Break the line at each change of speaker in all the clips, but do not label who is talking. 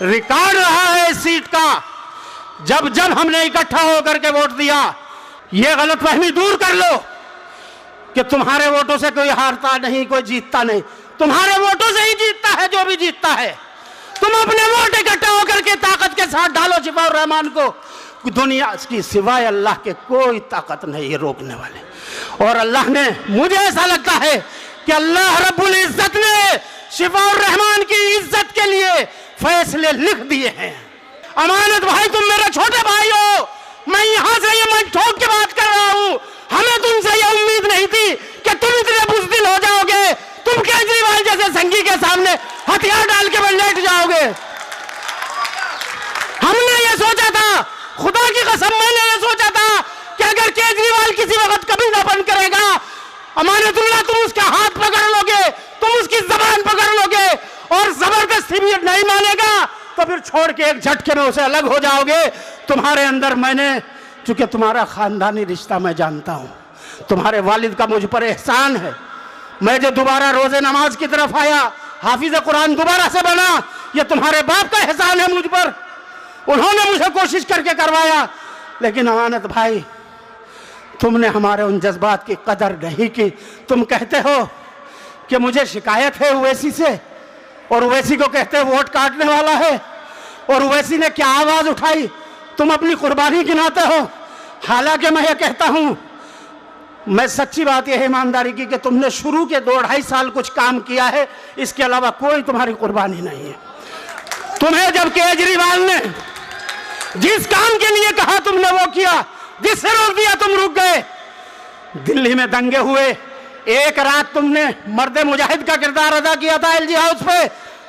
Record रहा है इस सीट का। जब जब हमने इकट्ठा होकर के वोट दिया, ये गलतफहमी दूर कर लो कि तुम्हारे वोटों से कोई हारता नहीं, कोई जीतता नहीं। तुम्हारे वोटों से ही जीतता है जो भी जीतता है। तुम अपने वोट इकट्ठा होकर के ताकत के साथ डालो शिफाउर रहमान को। दुनिया की सिवाय अल्लाह के कोई ताकत नहीं है रोकने वाले। और अल्लाह ने, मुझे ऐसा लगता है कि अल्लाह रब्बुल इज्जत ने शिफाउर रहमान की इज्जत के लिए फैसले लिख दिए हैं। अमानत भाई, तुम मेरे छोटे भाई हो। मैं यहां से ये मन ठोक के बात कर रहा हूं। हमें तुमसे ये उम्मीद नहीं थी कि तुम इतने बुज़दिल हो जाओगे। तुम केजरीवाल जैसे संगी के सामने हथियार डाल के लेट जाओगे। हमने ये सोचा था, खुदा की कसम मैंने ये सोचा था कि अगर केजरीवाल किसी वक्त कभी ना बंद करेगा, अमानतुल्लाह तुम उसका हाथ पकड़ लोगे, तुम उसकी जबान पकड़ लोगे और जबरदस्ती भी नहीं मानेगा तो फिर छोड़ के एक झटके में उसे अलग हो जाओगे। तुम्हारे अंदर मैंने, चूंकि तुम्हारा खानदानी रिश्ता मैं जानता हूं, तुम्हारे वालिद का मुझ पर एहसान है। मैं जो दोबारा रोजे नमाज की तरफ आया, हाफिज कुरान दोबारा से बना, ये तुम्हारे बाप का एहसान है मुझ पर। उन्होंने मुझे कोशिश करके करवाया। लेकिन अमानत भाई, तुमने हमारे उन जज्बात की कदर नहीं की। तुम कहते हो कि मुझे शिकायत है ओवैसी से, और ओवैसी को कहते हैं वोट काटने वाला है, और ओवैसी ने क्या आवाज उठाई, तुम अपनी कुर्बानी गिनाते हो। हालांकि मैं ये कहता हूं, मैं सच्ची बात यह है ईमानदारी की कि तुमने शुरू के 2-2.5 साल कुछ काम किया है, इसके अलावा कोई तुम्हारी कुर्बानी नहीं है। तुम्हें जब केजरीवाल ने जिस काम के लिए कहा तुमने वो किया, जिससे रोक दिया तुम रुक गए। दिल्ली में दंगे हुए, एक रात तुमने मर्द मुजाहिद का किरदार अदा किया था एलजी हाउस पे।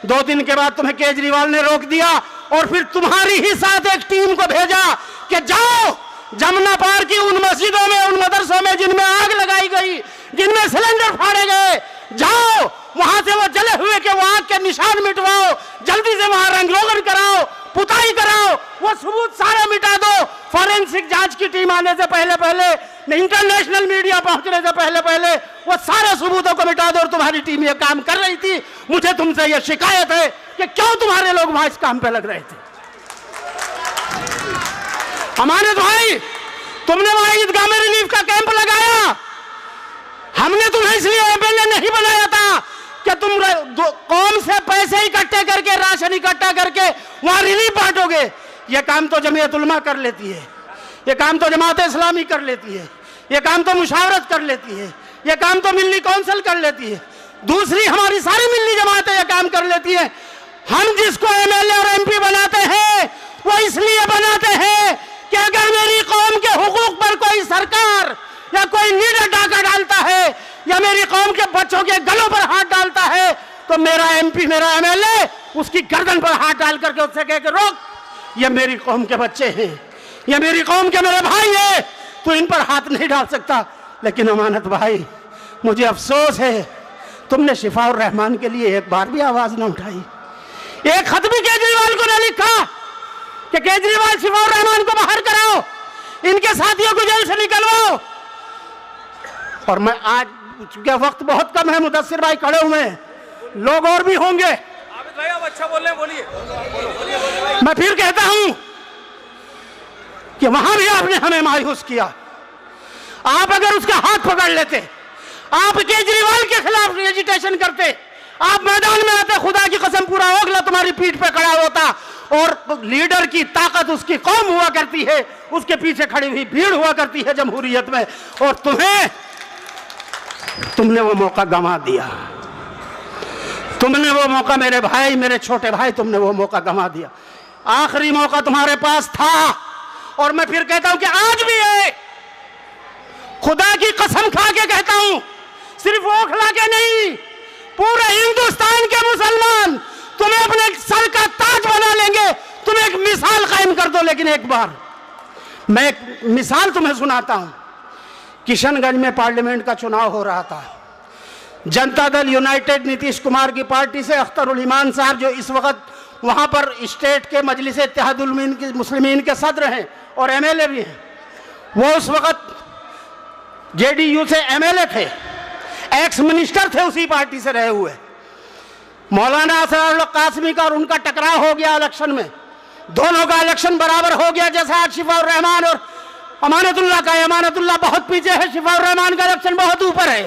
2 दिन के बाद तुम्हें केजरीवाल ने रोक दिया और फिर तुम्हारी ही साथ एक टीम को भेजा कि जाओ जमुना पार की उन मस्जिदों में, उन मदरसों में जिनमें आग लगाई गई, जिनमें सिलेंडर फाड़े गए, जाओ वहां से वो जले हुए के वो आग के निशान मिटवाओ, जल्दी से वहां रंग रोगन कराओ, पुताई कराओ, वो सबूत सारे मिटा दो। फॉरेंसिक जांच की टीम आने से पहले पहले, इंटरनेशनल मीडिया पहुंचने से पहले पहले वो सारे सबूतों को मिटा दो। और तुम्हारी टीम ये काम कर रही थी। मुझे तुमसे ये शिकायत है कि क्यों तुम्हारे लोग वहां इस काम पे लग रहे थे। अमानत भाई, तुमने वहां ईदगाह में रिलीफ का कैंप लगाया। हमने तुम्हें इसलिए एमएलए नहीं बनाया था कि तुम कौम से पैसे इकट्ठे करके, राशन इकट्ठा करके वहां रिलीफ बांटोगे। यह काम तो जमीयत उलमा कर लेती है, यह काम तो जमात इस्लामी कर लेती है, यह काम तो मुशावरत कर लेती है, यह काम तो मिल्ली काउंसिल कर लेती है, दूसरी हमारी सारी मिल्ली जमातें यह काम कर लेती है। हम जिसको एमएलए और एमपी बनाते हैं वो इसलिए बनाते हैं कि अगर मेरी कौम के हुकूक पर कोई सरकार या कोई लीडर डाका डालता है या मेरी कौम के बच्चों के गलों पर हाथ डालता है तो मेरा एमपी, मेरा एमएलए उसकी गर्दन पर हाथ डाल करके उससे कह के रोक, ये मेरी कौम के बच्चे हैं, ये मेरी कौम के मेरे भाई है, तो इन पर हाथ नहीं डाल सकता। लेकिन अमानत भाई, मुझे अफसोस है तुमने शिफाउर रहमान के लिए एक बार भी आवाज न उठाई। एक खत भी केजरीवाल को न लिखा कि केजरीवाल शिफाउर रहमान को बाहर कराओ, इनके साथियों को जेल से निकलवाओ। और मैं आज, चूंकि वक्त बहुत कम है, मुदस्सिर भाई खड़े हुए हैं, लोग और भी होंगे।
आबिद भाई आप अच्छा बोल रहे हैं, बोलिए।
मैं फिर कहता हूं कि वहां भी आपने हमें मायूस किया। आप अगर उसका हाथ पकड़ लेते, आप केजरीवाल के खिलाफ एजिटेशन करते, आप मैदान में आते, खुदा की कसम पूरा ओगला तुम्हारी पीठ पे खड़ा होता। और लीडर की ताकत उसकी कौम हुआ करती है, उसके पीछे खड़ी हुई भीड़ हुआ करती है जमहूरियत में। और तुमने वो मौका गंवा दिया। तुमने वो मौका, मेरे भाई, मेरे छोटे भाई, तुमने वो मौका गंवा दिया। आखिरी मौका तुम्हारे पास था और मैं फिर कहता हूं कि आज भी है। खुदा की कसम खा के कहता हूं, सिर्फ ओखला के नहीं, पूरे हिंदुस्तान के मुसलमान तुम्हें अपने सर का ताज बना लेंगे। तुम एक मिसाल कायम कर दो। लेकिन एक बार मैं एक मिसाल तुम्हें सुनाता हूं। किशनगंज में पार्लियामेंट का चुनाव हो रहा था। जनता दल यूनाइटेड नीतीश कुमार की पार्टी से अख्तरुल ईमान साहब, जो इस वक्त वहां पर स्टेट के मजलिस इत्तेहादुल मुस्लिमीन के सदर हैं और एमएलए भी हैं, वो उस वक्त जेडीयू से एमएलए थे, एक्स मिनिस्टर थे उसी पार्टी से रहे हुए। मौलाना असरारुल कासमी का और उनका टकराव हो गया इलेक्शन में, दोनों का इलेक्शन बराबर हो गया। जैसा आज शिफाउर रहमान और अमानतुल्लाह का, अमानतुल्लाह बहुत पीछे है, शिफाउर रहमान का इलेक्शन बहुत ऊपर है।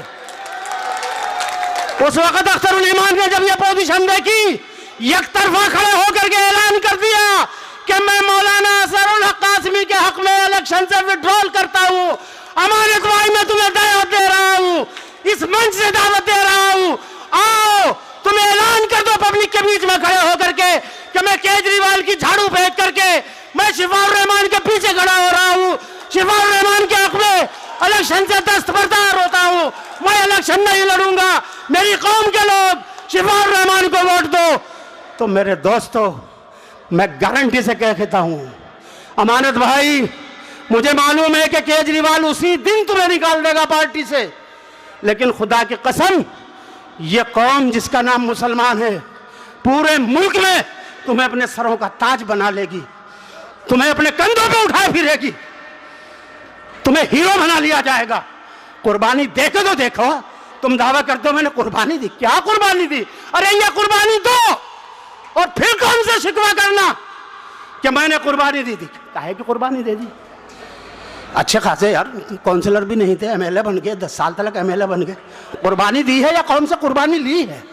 उस वक्त अख्तरुल ईमान ने जब यह पोजीशन देखी, एक तरफा खड़े होकर के ऐलान कर दिया कि मैं मौलाना असरारुल कासमी के हक में इलेक्शन से विड्रॉल करता हूं। अमानत भाई, मैं तुम्हें दावत दे रहा हूं, इस मंच से दावत दे रहा हूं, आओ तुम ऐलान कर दो पब्लिक के बीच में खड़े होकर के कि मैं केजरीवाल की झाड़ू फेंक करके मैं शिफाउर रहमान के पीछे खड़ा हो रहा हूं, शिफाउर रहमान के हक में इलेक्शन से दस्तबरदार होता हूं, मैं इलेक्शन नहीं लड़ूंगा, मेरी कौम के लोग शिफाउर रहमान को वोट दो। तो मेरे दोस्तों, मैं गारंटी से कहता हूं, अमानत भाई, मुझे मालूम है कि केजरीवाल उसी दिन तुम्हें निकाल देगा पार्टी से, लेकिन खुदा की कसम, यह कौम जिसका नाम मुसलमान है पूरे मुल्क में तुम्हें अपने सरों का ताज बना लेगी, तुम्हें अपने कंधों पे उठाए फिरेगी, तुम्हें हीरो बना लिया जाएगा। कुर्बानी दे के तो देखो। तुम दावा करते हो मैंने कुर्बानी दी, क्या कुर्बानी दी? अरे ये कुर्बानी दो और फिर कौन से शिकवा करना कि मैंने कुर्बानी दी थी। काहे की कुर्बानी दे दी? अच्छे खासे यार काउंसलर भी नहीं थे, एमएलए बन गए, 10 साल तक एमएलए बन गए। कुर्बानी दी है या कौन से कुर्बानी ली है?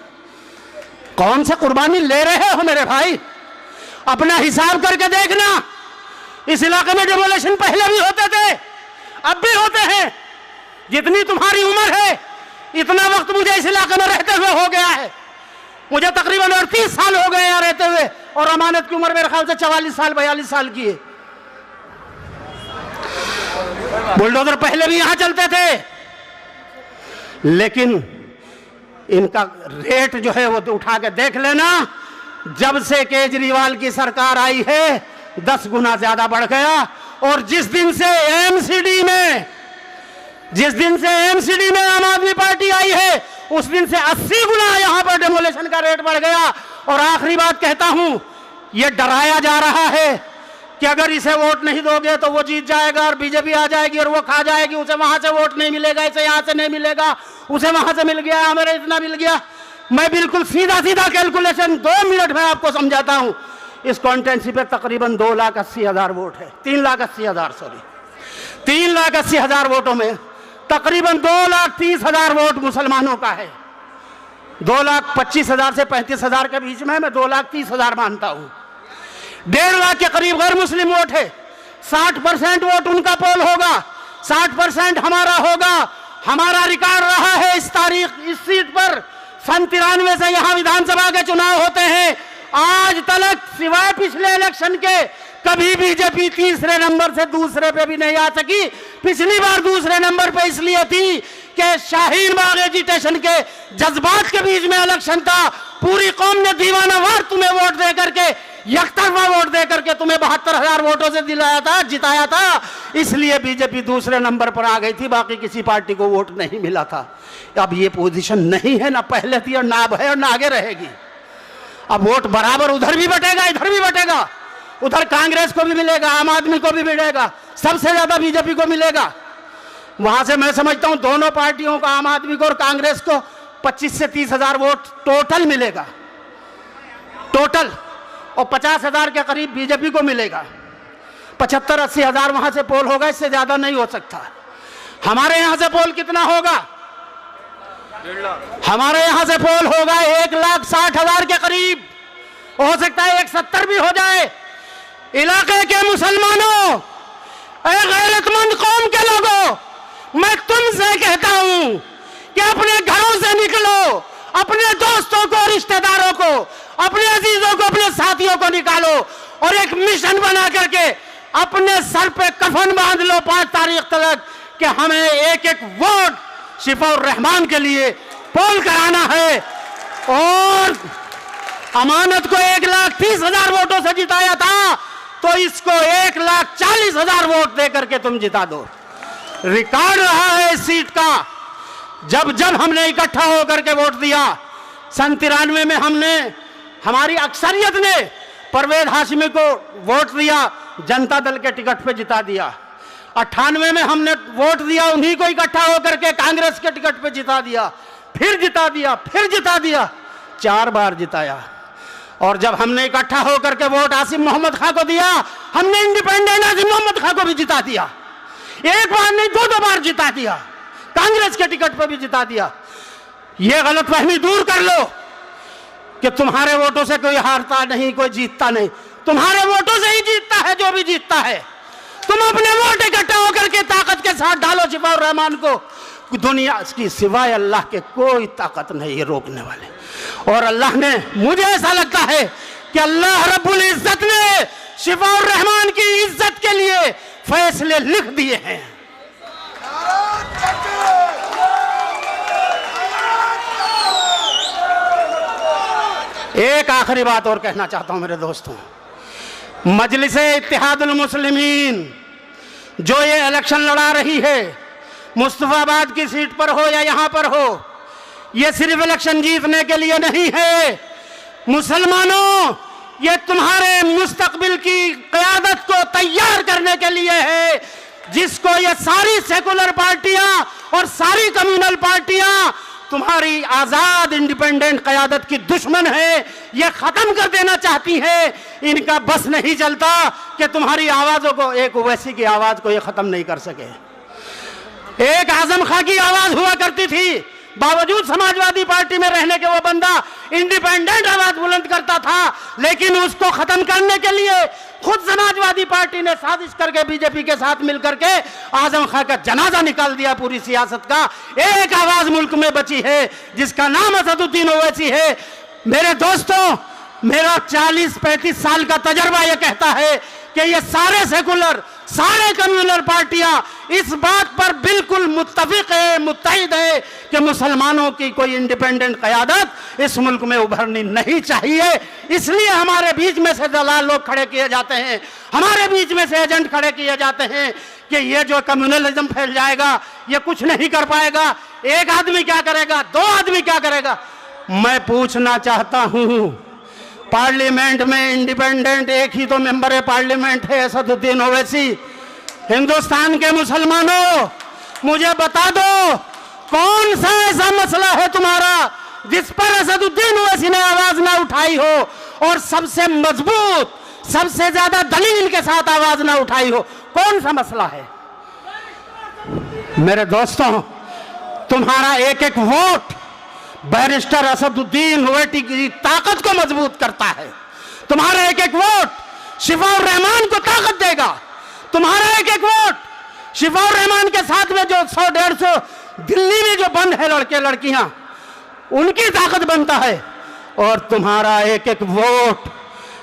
कौन से कुर्बानी ले रहे हो मेरे भाई? अपना हिसाब करके देखना। इस इलाके में डेमोलेशन पहले भी होते थे, अब भी होते हैं। जितनी तुम्हारी उम्र है इतना वक्त मुझे इस इलाके में रहते हुए हो गया है। मुझे तकरीबन 38 साल हो गए यहाँ रहते हुए, और अमानत की उम्र मेरे ख्याल से 44 साल 42 साल की है। बुलडोजर पहले भी यहां चलते थे, लेकिन इनका रेट जो है वो उठा के देख लेना। जब से केजरीवाल की सरकार आई है 10 गुना ज्यादा बढ़ गया। और जिस दिन से एमसीडी में आम आदमी पार्टी आई है उस दिन से 80 गुना यहां पर डेमोलेशन का रेट बढ़ गया। और आखिरी बात कहता हूं, यह डराया जा रहा है कि अगर इसे वोट नहीं दोगे तो वो जीत जाएगा और बीजेपी आ जाएगी और वो खा जाएगी, उसे वहां से वोट नहीं मिलेगा, इसे यहां से नहीं मिलेगा, उसे वहां से मिल गया, हमें इतना मिल गया। मैं बिल्कुल सीधा सीधा कैलकुलेशन 2 मिनट में आपको समझाता हूं। इस कॉन्स्टिट्यूंसी पे तकरीबन 2,80,000 वोट है, 3,80,000 सॉरी, 3,80,000 वोटों में तकरीबन 2,30,000 वोट मुसलमानों का है। 2,25,000 से 35,000 के बीच में मैं 2,30,000 मानता हूं। 1.5 लाख के करीब गैर मुस्लिम वोट है। 60% वोट उनका पोल होगा, 60% हमारा होगा। हमारा रिकॉर्ड रहा है इस सीट पर 93 से यहां विधानसभा के चुनाव होते हैं। आज तक सिवाय पिछले इलेक्शन के कभी बीजेपी तीसरे नंबर से दूसरे पे भी नहीं आ सकी। पिछली बार दूसरे नंबर पे इसलिए थी कि शाहीन बाग एजिटेशन के जज्बात के बीच में इलेक्शन था। पूरी कौम ने दीवानावार तुम्हें वोट दे करके, एकतरफा वोट दे करके तुम्हें 72,000 वोटों से दिलाया था, जिताया था। इसलिए बीजेपी दूसरे नंबर पर आ गई थी, बाकी किसी पार्टी को वोट नहीं मिला था। अब ये पोजीशन नहीं है, ना पहले थी और ना अब है और ना आगे रहेगी। अब वोट बराबर उधर भी बटेगा, इधर भी बटेगा। उधर कांग्रेस को भी मिलेगा, आम आदमी को भी मिलेगा, सबसे ज्यादा बीजेपी को मिलेगा। वहां से मैं समझता हूं दोनों पार्टियों को, आम आदमी को और कांग्रेस को 25 से 30,000 वोट टोटल मिलेगा, टोटल। और 50,000 के करीब बीजेपी को मिलेगा। 75-80,000 वहां से पोल होगा, इससे ज्यादा नहीं हो सकता। हमारे यहां से पोल कितना होगा? हमारे यहां से पोल होगा 1,60,000 के करीब, हो सकता है 170 भी हो जाए। इलाके के मुसलमानों, गैरतमंद कौम के लोगों, मैं तुमसे कहता हूं कि अपने घरों से निकलो, अपने दोस्तों को, रिश्तेदारों को, अपने अजीजों को, अपने साथियों को निकालो और एक मिशन बना करके अपने सर पे कफन बांध लो 5 तारीख तक कि हमें एक वोट शिफाउर रहमान के लिए पोल कराना है। और अमानत को 1,30,000 वोटों से जिताया था, तो इसको 1,40,000 वोट दे करके तुम जिता दो। रिकॉर्ड रहा है इस सीट का। जब जब हमने इकट्ठा होकर के वोट दिया, 93 में हमने, हमारी अक्सरियत ने परवेज हाशमी को वोट दिया, जनता दल के टिकट पे जिता दिया। 98 में हमने वोट दिया, उन्हीं को इकट्ठा होकर के कांग्रेस के टिकट पे जिता दिया, फिर जिता दिया, फिर जिता दिया। 4 बार जिताया। और जब हमने इकट्ठा होकर के वोट आसिम मोहम्मद खां को दिया, हमने इंडिपेंडेंट आसिम मोहम्मद खां को भी जिता दिया। 1 बार नहीं 2 बार जिता दिया, कांग्रेस के टिकट पर भी जिता दिया। यह गलतफहमी दूर कर लो कि तुम्हारे वोटों से कोई हारता नहीं, कोई जीतता नहीं। तुम्हारे वोटों से ही जीतता है जो भी जीतता है। तुम अपने वोट इकट्ठा होकर के ताकत के साथ डालो शिफाउर रहमान को। दुनिया की सिवाय अल्लाह के कोई ताकत नहीं है रोकने वाले। और अल्लाह ने, मुझे ऐसा लगता है कि अल्लाह रब्बुल इज्जत ने शिफाउर रहमान की इज्जत के लिए फैसले लिख दिए हैं। एक आखिरी बात और कहना चाहता हूं मेरे दोस्तों, मजलिसे इत्तेहादुल मुस्लिमीन जो ये इलेक्शन लड़ा रही है, मुस्तफाबाद की सीट पर हो या यहां पर हो, ये सिर्फ इलेक्शन जीतने के लिए नहीं है। मुसलमानों, ये तुम्हारे मुस्तकबिल की क़यादत को तैयार करने के लिए है, जिसको ये सारी सेकुलर पार्टियां और सारी कम्युनल पार्टियां तुम्हारी आजाद इंडिपेंडेंट क़यादत की दुश्मन है, ये खत्म कर देना चाहती है। इनका बस नहीं चलता कि तुम्हारी आवाजों को, एक ओवैसी की आवाज को ये खत्म नहीं कर सके। एक आजम खां की आवाज हुआ करती थी, बावजूद समाजवादी पार्टी में रहने के वो बंदा इंडिपेंडेंट आवाज बुलंद करता था, लेकिन उसको खत्म करने के लिए खुद समाजवादी पार्टी ने साजिश करके बीजेपी के साथ मिलकर के आजम खां का जनाजा निकाल दिया पूरी सियासत का। एक आवाज मुल्क में बची है जिसका नाम असदुद्दीन ओवैसी है। मेरे दोस्तों, मेरा 40-35 साल का तजर्बा यह कहता है कि ये सारे सेकुलर, सारे कम्युनल पार्टियां इस बात पर बिल्कुल मुत्तफिक है, मुत्तहिद है कि मुसलमानों की कोई इंडिपेंडेंट क़यादत इस मुल्क में उभरनी नहीं चाहिए। इसलिए हमारे बीच में से दलाल लोग खड़े किए जाते हैं, हमारे बीच में से एजेंट खड़े किए जाते हैं कि ये जो कम्युनलिज्म फैल जाएगा ये कुछ नहीं कर पाएगा। एक आदमी क्या करेगा, 2 आदमी क्या करेगा। मैं पूछना चाहता हूं, पार्लियामेंट में इंडिपेंडेंट एक ही तो मेंबर है पार्लियामेंट है, असदुद्दीन ओवैसी। हिंदुस्तान के मुसलमानों, मुझे बता दो कौन सा ऐसा मसला है तुम्हारा जिस पर असदुद्दीन ओवैसी ने आवाज ना उठाई हो और सबसे मजबूत, सबसे ज्यादा दलील के साथ आवाज ना उठाई हो। कौन सा मसला है? मेरे दोस्तों, तुम्हारा एक एक वोट बैरिस्टर असदुद्दीन ओवैसी की ताकत को मजबूत करता है। तुम्हारा एक एक वोट शिफाउर रहमान को ताकत देगा। तुम्हारा एक एक वोट शिफाउर रहमान के साथ में जो 100-150 दिल्ली में जो बंद है लड़के लड़कियां, उनकी ताकत बनता है। और तुम्हारा एक एक वोट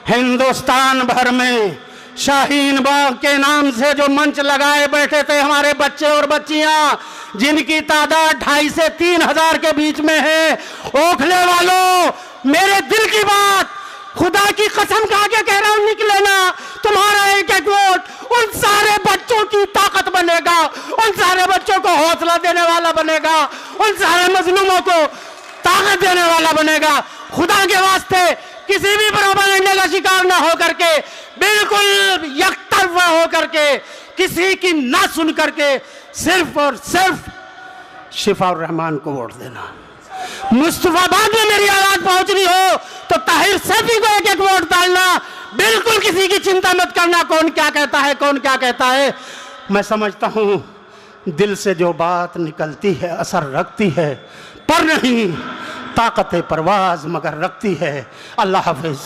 हिंदुस्तान भर में शाहीन बाग के नाम से जो मंच लगाए बैठे थे हमारे बच्चे और बच्चियां, जिनकी तादाद 2,500 से 3,000 के बीच में है। ओखले वालों, मेरे दिल की बात खुदा की कसम खा के कह रहा हूं, निकले ना। तुम्हारा एक एक वोट उन सारे बच्चों की ताकत बनेगा, उन सारे बच्चों को हौसला देने वाला बनेगा, उन सारे मजलूमों को ताकत देने वाला बनेगा। खुदा के वास्ते किसी भी प्रोपेगेंडे का शिकार ना हो करके, बिल्कुल यकतरफा हो करके, किसी की ना सुन करके सिर्फ और सिर्फ शिफाउर रहमान को वोट देना। मुस्तफाबाद में मेरी आवाज पहुंचनी हो तो ताहिर सैफी को एक एक वोट डालना। बिल्कुल किसी की चिंता मत करना कौन क्या कहता है, कौन क्या कहता है। मैं समझता हूं दिल से जो बात निकलती है असर रखती है, पर नहीं ताकत परवाज मगर रखती है। अल्लाह हाफिज।